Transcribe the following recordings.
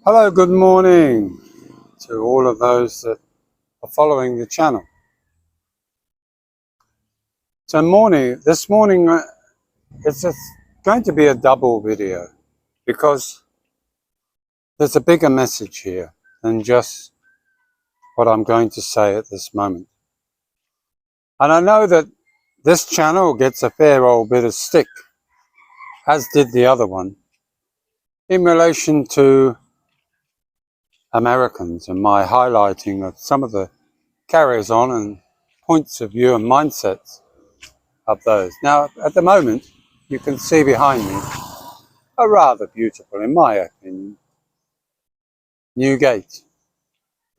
Hello, good morning to all of those that are following the channel. So this morning it's just going to be a double video because there's a bigger message here than just what I'm going to say at this moment. And I know that this channel gets a fair old bit of stick, as did the other one, in relation to Americans and my highlighting of some of the carries on and points of view and mindsets of those. Now, at the moment, you can see behind me a rather beautiful, in my opinion, new gate,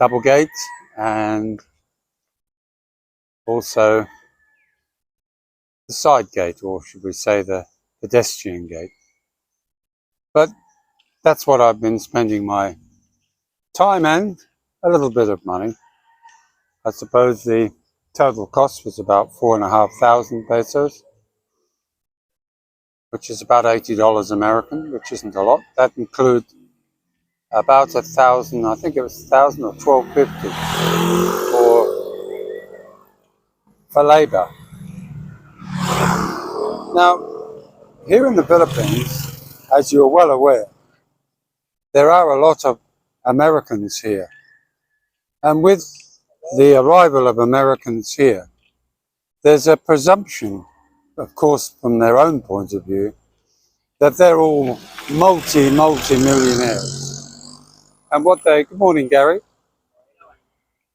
double gate, and also the side gate, or should we say the pedestrian gate. But that's what I've been spending my time and a little bit of money. I suppose the total cost was about 4,500 pesos, which is about $80 American, which isn't a lot. That includes about 1,000, I think it was 1,000 or 1,250 for labor. Now, here in the Philippines, as you're well aware, there are a lot of Americans here. And with the arrival of Americans here, there's a presumption, of course, from their own point of view, that they're all multi-millionaires. And good morning, Gary.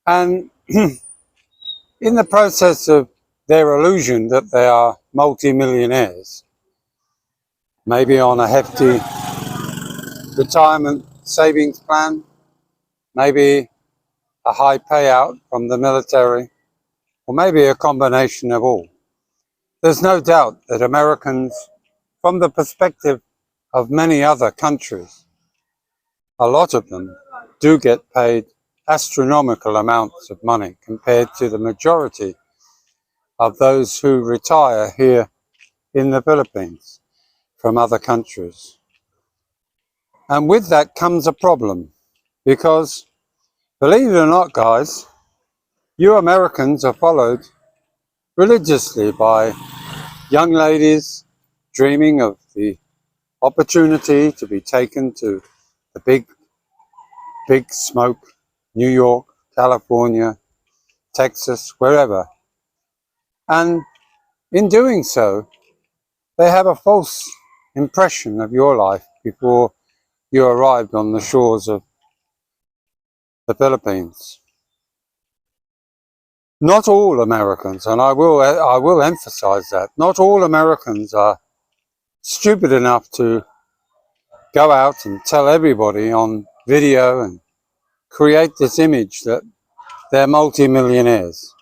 And in the process of their illusion that they are multi-millionaires, maybe on a hefty retirement savings plan, maybe a high payout from the military, or maybe a combination of all. There's no doubt that Americans, from the perspective of many other countries, a lot of them do get paid astronomical amounts of money compared to the majority of those who retire here in the Philippines from other countries. And with that comes a problem, because believe it or not, guys, you Americans are followed religiously by young ladies dreaming of the opportunity to be taken to the big smoke, New York, California, Texas, wherever. And in doing so, they have a false impression of your life before you arrived on the shores of the Philippines. Not all Americans, and I will emphasize that, not all Americans are stupid enough to go out and tell everybody on video and create this image that they're multi-millionaires.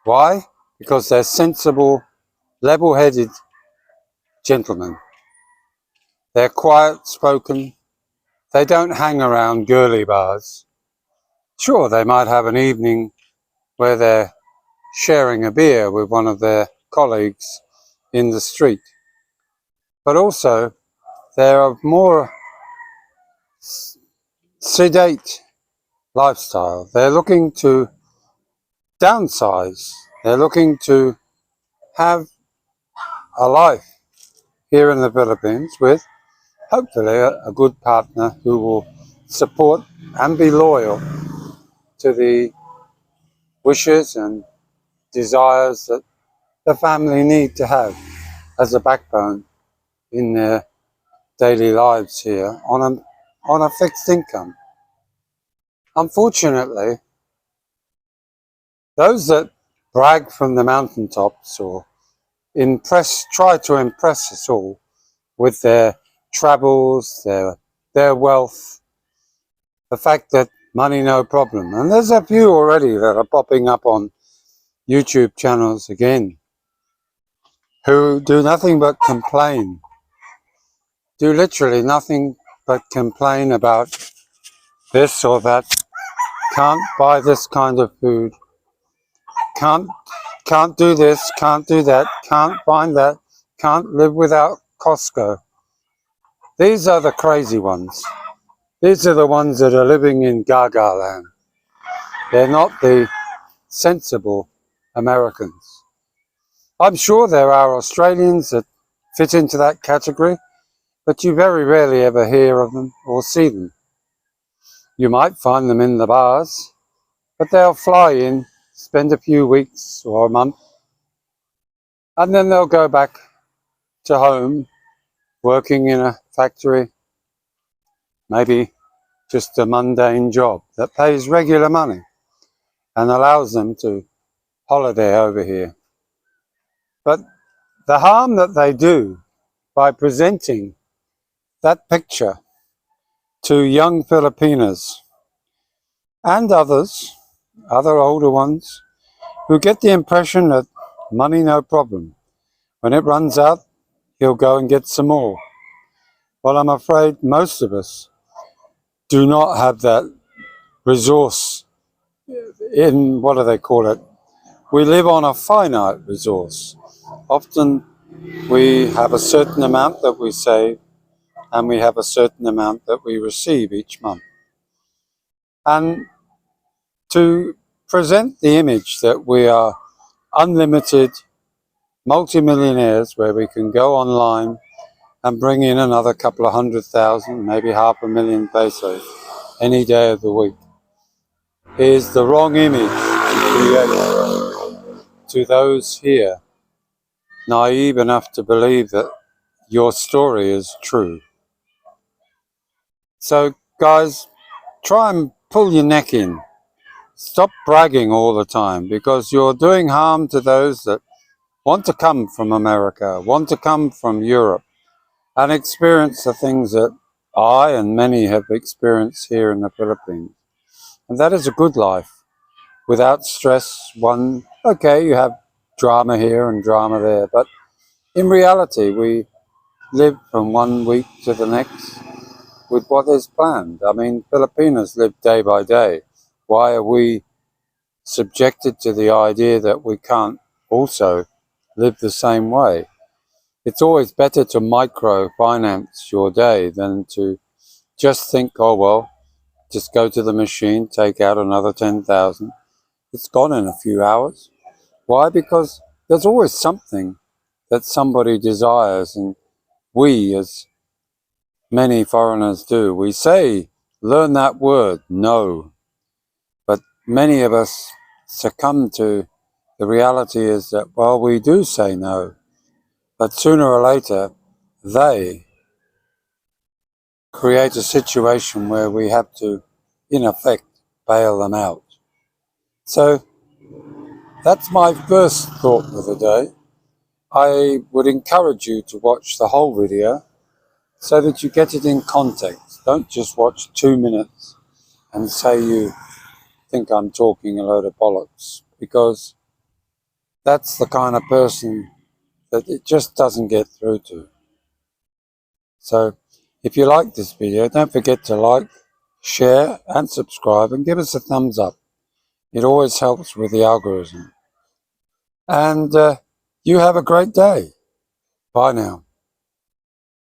Why? Because they're sensible, level-headed gentlemen. They're quiet-spoken. They don't hang around girly bars. Sure, they might have an evening where they're sharing a beer with one of their colleagues in the street. But also, they're of more sedate lifestyle. They're looking to downsize. They're looking to have a life here in the Philippines with hopefully a good partner who will support and be loyal to the wishes and desires that the family need to have as a backbone in their daily lives here on a fixed income. Unfortunately, those that brag from the mountaintops or try to impress us all with their travels, their wealth, the fact that money no problem. And there's a few already that are popping up on YouTube channels again, who do nothing but complain, do literally nothing but complain about this or that, can't buy this kind of food, can't do this, can't do that, can't find that, can't live without Costco. These are the crazy ones. These are the ones that are living in Gaga land. They're not the sensible Americans. I'm sure there are Australians that fit into that category, but you very rarely ever hear of them or see them. You might find them in the bars, but they'll fly in, spend a few weeks or a month, and then they'll go back to home, working in a factory, maybe just a mundane job that pays regular money and allows them to holiday over here. But the harm that they do by presenting that picture to young Filipinas and others, other older ones, who get the impression that money no problem. When it runs out, he'll go and get some more. Well, I'm afraid most of us do not have that resource in, what do they call it? We live on a finite resource. Often we have a certain amount that we save and we have a certain amount that we receive each month. And to present the image that we are unlimited multimillionaires where we can go online and bring in another couple of 100,000, maybe 500,000 pesos any day of the week, is the wrong image to create to those here naive enough to believe that your story is true. So guys, try and pull your neck in. Stop bragging all the time, because you're doing harm to those that want to come from America, want to come from Europe, and experience the things that I and many have experienced here in the Philippines. And that is a good life, without stress. Okay, you have drama here and drama there, but in reality, we live from one week to the next with what is planned. I mean, Filipinos live day by day. Why are we subjected to the idea that we can't also live the same way? It's always better to microfinance your day than to just think, oh, well, just go to the machine, take out another 10,000. It's gone in a few hours. Why? Because there's always something that somebody desires, and we, as many foreigners do, we say, learn that word, no. But many of us succumb to the reality is that, well, we do say no, but sooner or later, they create a situation where we have to, in effect, bail them out. So that's my first thought of the day. I would encourage you to watch the whole video so that you get it in context. Don't just watch 2 minutes and say you think I'm talking a load of bollocks, because that's the kind of person that it just doesn't get through to. So if you like this video, don't forget to like, share and subscribe, and give us a thumbs up. It always helps with the algorithm. And you have a great day. Bye now.